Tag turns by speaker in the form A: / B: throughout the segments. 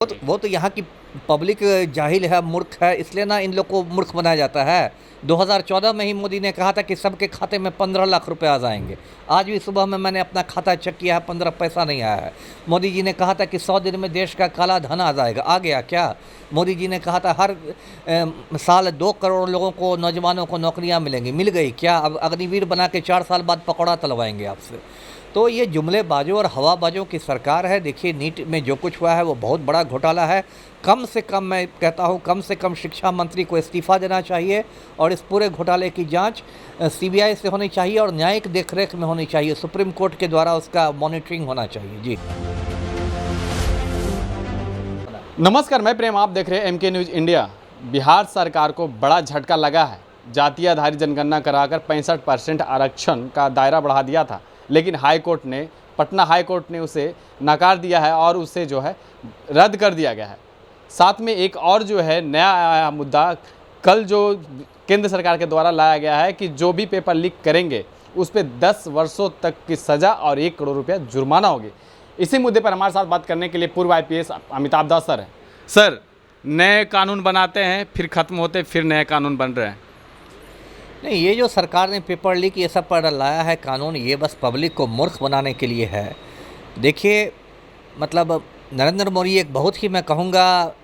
A: वो तो यहाँ की पब्लिक जाहिल है, मूर्ख है, इसलिए ना इन लोग को मूर्ख बनाया जाता है। 2014 में ही मोदी ने कहा था कि सबके खाते में 15 लाख रुपए आ जाएंगे। आज भी सुबह में मैंने अपना खाता चेक किया है, 15 पैसा नहीं आया है। मोदी जी ने कहा था कि 100 दिन में देश का काला धन आ जाएगा, आ गया क्या? मोदी जी ने कहा था हर साल 2 करोड़ लोगों को, नौजवानों को नौकरियां मिलेंगी, मिल गई क्या? अब अग्निवीर बना के 4 साल बाद पकौड़ा तलवाएंगे आपसे। तो ये जुमलेबाजों और हवाबाजों की सरकार है। देखिए, नीट में जो कुछ हुआ है वो बहुत बड़ा घोटाला है। कम से कम, मैं कहता हूँ, कम से कम शिक्षा मंत्री को इस्तीफ़ा देना चाहिए और इस पूरे घोटाले की जांच सीबीआई से होनी चाहिए और न्यायिक देखरेख में होनी चाहिए। सुप्रीम कोर्ट के द्वारा उसका मॉनिटरिंग होना चाहिए। जी
B: नमस्कार, मैं प्रेम, आप देख रहे हैं एमके न्यूज़ इंडिया। बिहार सरकार को बड़ा झटका लगा है। जातीय आधारित जनगणना कराकर 65% आरक्षण का दायरा बढ़ा दिया था, लेकिन पटना हाई कोर्ट ने उसे नकार दिया है और उसे जो है रद्द कर दिया गया है। साथ में एक और जो है नया आया मुद्दा, कल जो केंद्र सरकार के द्वारा लाया गया है कि जो भी पेपर लीक करेंगे उस पर 10 वर्षों तक की सज़ा और 1 करोड़ रुपया जुर्माना होगी। इसी मुद्दे पर हमारे साथ बात करने के लिए पूर्व आईपीएस अमिताभ दास सर हैं। सर, नए कानून बनाते हैं, फिर ख़त्म होते, फिर नए कानून बन रहे हैं।
A: नहीं, ये जो सरकार ने पेपर लीक ये सब पर लाया है कानून, ये बस पब्लिक को मूर्ख बनाने के लिए है। देखिए, मतलब नरेंद्र मोदी एक बहुत ही, मैं कहूँगा,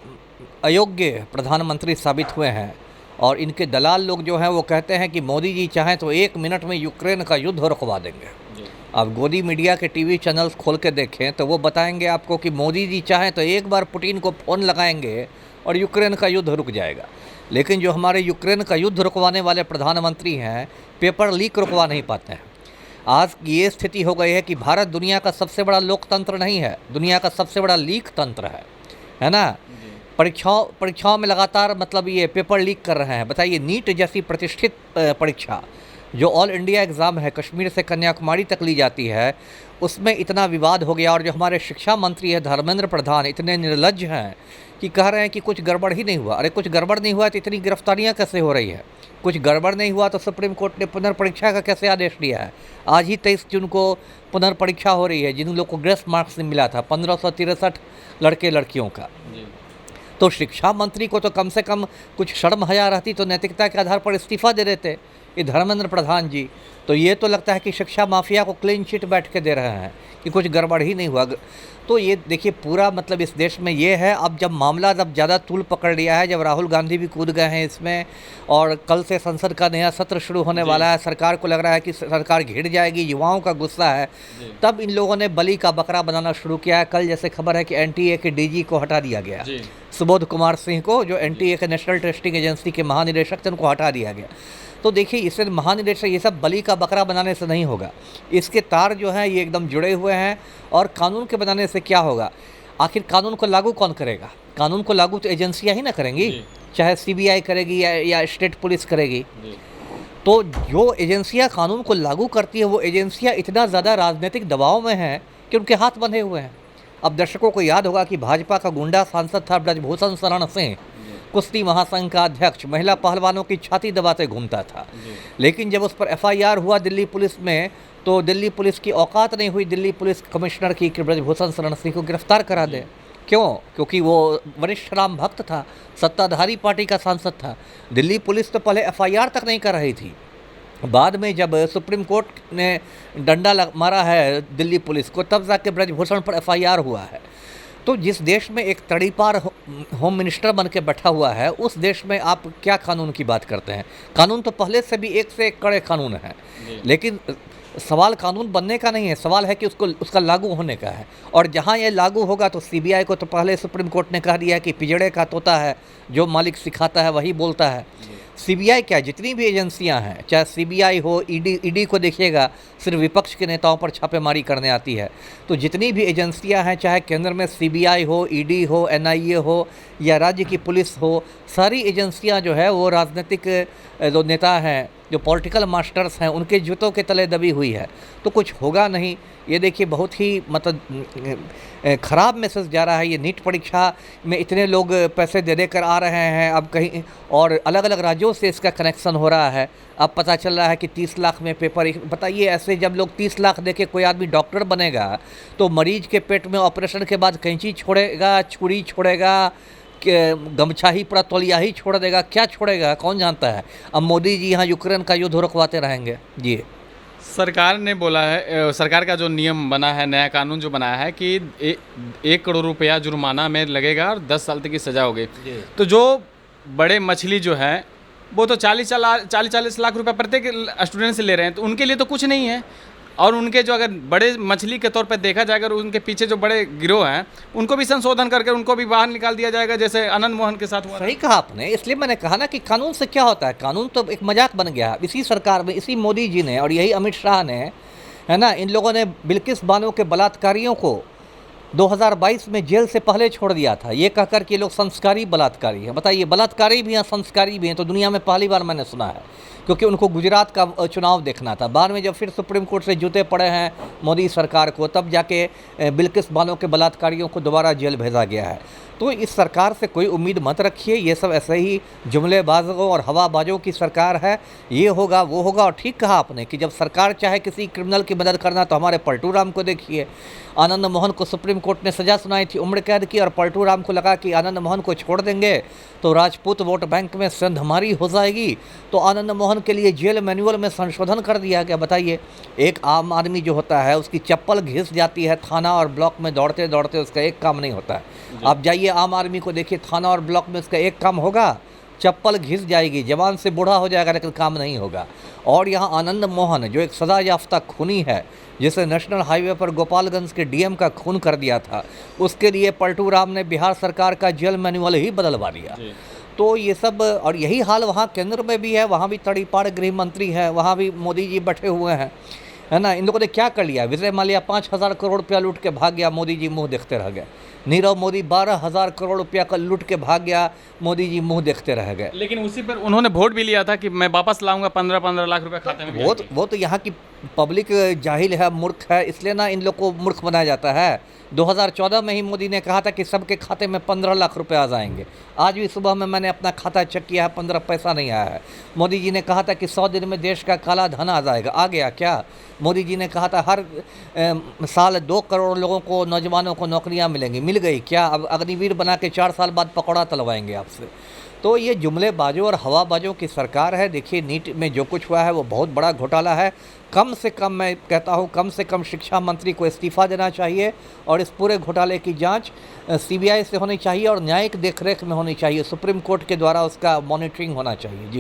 A: अयोग्य प्रधानमंत्री साबित हुए हैं और इनके दलाल लोग जो हैं वो कहते हैं कि मोदी जी चाहें तो 1 मिनट में यूक्रेन का युद्ध रुकवा देंगे। आप गोदी मीडिया के टीवी चैनल्स खोल के देखें तो वो बताएंगे आपको कि मोदी जी चाहें तो एक बार पुतिन को फ़ोन लगाएंगे और यूक्रेन का युद्ध रुक जाएगा। लेकिन जो हमारे यूक्रेन का युद्ध रुकवाने वाले प्रधानमंत्री हैं, पेपर लीक रुकवा नहीं पाते हैं। आज ये स्थिति हो गई है कि भारत दुनिया का सबसे बड़ा लोकतंत्र नहीं है, दुनिया का सबसे बड़ा लीक तंत्र है ना। परीक्षाओं में लगातार मतलब ये पेपर लीक कर रहे हैं। बताइए, नीट जैसी प्रतिष्ठित परीक्षा जो ऑल इंडिया एग्ज़ाम है, कश्मीर से कन्याकुमारी तक ली जाती है, उसमें इतना विवाद हो गया और जो हमारे शिक्षा मंत्री है धर्मेंद्र प्रधान इतने निर्लज्ज हैं कि कह रहे हैं कि कुछ गड़बड़ ही नहीं हुआ। अरे कुछ गड़बड़ नहीं हुआ तो इतनी गिरफ्तारियां कैसे हो रही है? कुछ गड़बड़ नहीं हुआ तो सुप्रीम कोर्ट ने पुनर्परीक्षा का कैसे आदेश दिया है? आज ही 23 जून को पुनर्परीक्षा हो रही है। जिन लोग को ग्रेस मार्क्स मिला था 1563 लड़के लड़कियों का, तो शिक्षा मंत्री को तो कम से कम कुछ शर्म हया रहती तो नैतिकता के आधार पर इस्तीफ़ा दे देते ये धर्मेंद्र प्रधान जी। तो ये तो लगता है कि शिक्षा माफिया को क्लीन चिट बैठ के दे रहे हैं कि कुछ गड़बड़ ही नहीं हुआ। तो ये देखिए, पूरा मतलब इस देश में ये है। अब जब मामला जब ज़्यादा तूल पकड़ लिया है, जब राहुल गांधी भी कूद गए हैं इसमें और कल से संसद का नया सत्र शुरू होने वाला है, सरकार को लग रहा है कि सरकार घिर जाएगी, युवाओं का गुस्सा है, तब इन लोगों ने बलि का बकरा बनाना शुरू किया है। कल जैसे खबर है कि एनटीए के डीजी को हटा दिया गया, सुबोध कुमार सिंह को, जो एनटीए के नेशनल टेस्टिंग एजेंसी के महानिदेशक थे, उनको हटा दिया गया। तो देखिए, इससे महानिदेशक, ये सब बलि का बकरा बनाने से नहीं होगा। इसके तार जो हैं ये एकदम जुड़े हुए हैं। और कानून के बनाने से क्या होगा? आखिर कानून को लागू कौन करेगा? कानून को लागू तो एजेंसियां ही ना करेंगी, चाहे सीबीआई करेगी या स्टेट पुलिस करेगी। तो जो एजेंसियां कानून को लागू करती है वो एजेंसियां इतना ज़्यादा राजनीतिक दबाव में हैं कि उनके हाथ बंधे हुए हैं। अब दर्शकों को याद होगा कि भाजपा का गुंडा सांसद था ब्रजभूषण शरण सिंह, कुश्ती महासंघ का अध्यक्ष, महिला पहलवानों की छाती दबाते घूमता था। लेकिन जब उस पर एफआईआर हुआ दिल्ली पुलिस में, तो दिल्ली पुलिस की औकात नहीं हुई दिल्ली पुलिस कमिश्नर की कि ब्रजभूषण शरण सिंह को गिरफ्तार करा दे। क्यों? क्योंकि वो वरिष्ठ राम भक्त था, सत्ताधारी पार्टी का सांसद था। दिल्ली पुलिस तो पहले एफआईआर तक नहीं कर रही थी। बाद में जब सुप्रीम कोर्ट ने डंडा मारा है दिल्ली पुलिस को, तब जाके ब्रजभूषण पर एफआईआर हुआ है। तो जिस देश में एक तड़ीपार होम मिनिस्टर बन के बैठा हुआ है, उस देश में आप क्या कानून की बात करते हैं? कानून तो पहले से भी एक से एक कड़े कानून हैं, लेकिन सवाल कानून बनने का नहीं है, सवाल है कि उसका लागू होने का है। और जहाँ ये लागू होगा तो सीबीआई को तो पहले सुप्रीम कोर्ट ने कह दिया कि पिजड़े का तोता है, जो मालिक सिखाता है वही बोलता है। सीबीआई क्या, जितनी भी एजेंसियां हैं, चाहे सीबीआई हो, ईडी को देखिएगा, सिर्फ विपक्ष के नेताओं पर छापेमारी करने आती है। तो जितनी भी एजेंसियां हैं, चाहे केंद्र में सीबीआई हो, ईडी हो, एनआईए हो या राज्य की पुलिस हो, सारी एजेंसियां जो है वो राजनीतिक जो नेता हैं जो पॉलिटिकल मास्टर्स हैं उनके जूतों के तले दबी हुई है, तो कुछ होगा नहीं। ये देखिए बहुत ही मतलब ख़राब मैसेज जा रहा है। ये नीट परीक्षा में इतने लोग पैसे दे देकर आ रहे हैं, अब कहीं और अलग अलग राज्यों से इसका कनेक्शन हो रहा है। अब पता चल रहा है कि 30 लाख में पेपर, बताइए ऐसे जब लोग 30 लाख दे के कोई आदमी डॉक्टर बनेगा तो मरीज के पेट में ऑपरेशन के बाद कैंची छोड़ेगा, छुरी छोड़ेगा, गमछा ही पूरा तौलिया ही छोड़ देगा, क्या छोड़ेगा कौन जानता है। अब मोदी जी यहाँ यूक्रेन का युद्ध रुकवाते रहेंगे। जी
B: सरकार ने बोला है, सरकार का जो नियम बना है, नया कानून जो बनाया है कि 1 करोड़ रुपया जुर्माना में लगेगा और 10 साल तक की सज़ा होगी। तो जो बड़े मछली जो है वो तो 40 लाख रुपया प्रत्येक स्टूडेंट से ले रहे हैं, तो उनके लिए तो कुछ नहीं है। और उनके जो अगर बड़े मछली के तौर पर देखा जाए, अगर उनके पीछे जो बड़े गिरोह हैं उनको भी संशोधन करके उनको भी बाहर निकाल दिया जाएगा, जैसे आनंद मोहन के साथ हुआ।
A: सही कहा आपने, इसलिए मैंने कहा ना कि कानून से क्या होता है, कानून तो एक मजाक बन गया। इसी सरकार में इसी मोदी जी ने और यही अमित शाह ने, है ना, इन लोगों ने बिल्किस बानो के बलात्कारियों को 2022 में जेल से पहले छोड़ दिया था, ये कहकर कि लोग संस्कारी बलात्कारी हैं। बताइए, बलात्कारी भी हैं संस्कारी भी हैं, तो दुनिया में पहली बार मैंने सुना है, क्योंकि उनको गुजरात का चुनाव देखना था। बाद में जब फिर सुप्रीम कोर्ट से जूते पड़े हैं मोदी सरकार को, तब जाके बिल्किस बानो के बलात्कारियों को दोबारा जेल भेजा गया है। तो इस सरकार से कोई उम्मीद मत रखिए, ये सब ऐसे ही जुमलेबाजों और हवाबाजों की सरकार है। ये होगा वो होगा। और ठीक कहा आपने कि जब सरकार चाहे किसी क्रिमिनल की मदद करना, तो हमारे पलटू राम को देखिए, आनंद मोहन को सुप्रीम कोर्ट ने सज़ा सुनाई थी, उम्र कैद की, और पलटू राम को लगा कि आनंद मोहन को छोड़ देंगे तो राजपूत वोट बैंक में सेंधमारी हो जाएगी, तो आनंद मोहन के लिए जेल मैनुअल में संशोधन कर दिया गया। बताइए, एक आम आदमी जो होता है उसकी चप्पल घिस जाती है, थाना और ब्लॉक में दौड़ते दौड़ते उसका एक काम नहीं होता है। आप जाइए आम आदमी को देखिए, थाना और ब्लॉक में उसका एक काम होगा, चप्पल घिस जाएगी, जवान से बूढ़ा हो जाएगा, लेकिन काम नहीं होगा। और यहाँ आनंद मोहन जो एक सजा याफ्ता खूनी है, जिसे नेशनल हाईवे पर गोपालगंज के डीएम का खून कर दिया था, उसके लिए पलटू राम ने बिहार सरकार का जेल मैनुअल ही बदलवा दिया। तो ये सब, और यही हाल वहाँ केंद्र में भी है, वहाँ भी तड़ीपाड़ गृह मंत्री है, वहाँ भी मोदी जी बैठे हुए हैं, है ना। इन लोगों ने क्या कर लिया, विजय माल्या 5,000 करोड़ रुपया लूट के भाग गया, मोदी जी मुंह देखते रह गए। नीरव मोदी 12,000 करोड़ रुपया का लूट के भाग गया, मोदी जी मुंह देखते रह गए।
B: लेकिन उसी पर उन्होंने वोट भी लिया था कि मैं वापस लाऊंगा 15-15 लाख रुपया खाते में।
A: वो तो यहाँ की पब्लिक जाहिल है, मूर्ख है, इसलिए ना इन लोग को मूर्ख बनाया जाता है। 2014 में ही मोदी ने कहा था कि सबके खाते में 15 लाख रुपए आ जाएंगे। आज भी सुबह में मैंने अपना खाता चेक किया है, 15 पैसा नहीं आया है। मोदी जी ने कहा था कि 100 दिन में देश का काला धन आ जाएगा, आ गया क्या? मोदी जी ने कहा था हर साल 2 करोड़ लोगों को, नौजवानों को नौकरियां मिलेंगी, मिल गई क्या? अब अग्निवीर बना के 4 साल बाद पकौड़ा तलवाएंगे आपसे। तो ये जुमलेबाजों और हवाबाजों की सरकार है। देखिए, नीट में जो कुछ हुआ है वो बहुत बड़ा घोटाला है। कम से कम, मैं कहता हूँ, कम से कम शिक्षा मंत्री को इस्तीफा देना चाहिए, और इस पूरे घोटाले की जांच सीबीआई से होनी चाहिए और न्यायिक देखरेख में होनी चाहिए। सुप्रीम कोर्ट के द्वारा उसका मॉनिटरिंग होना चाहिए। जी।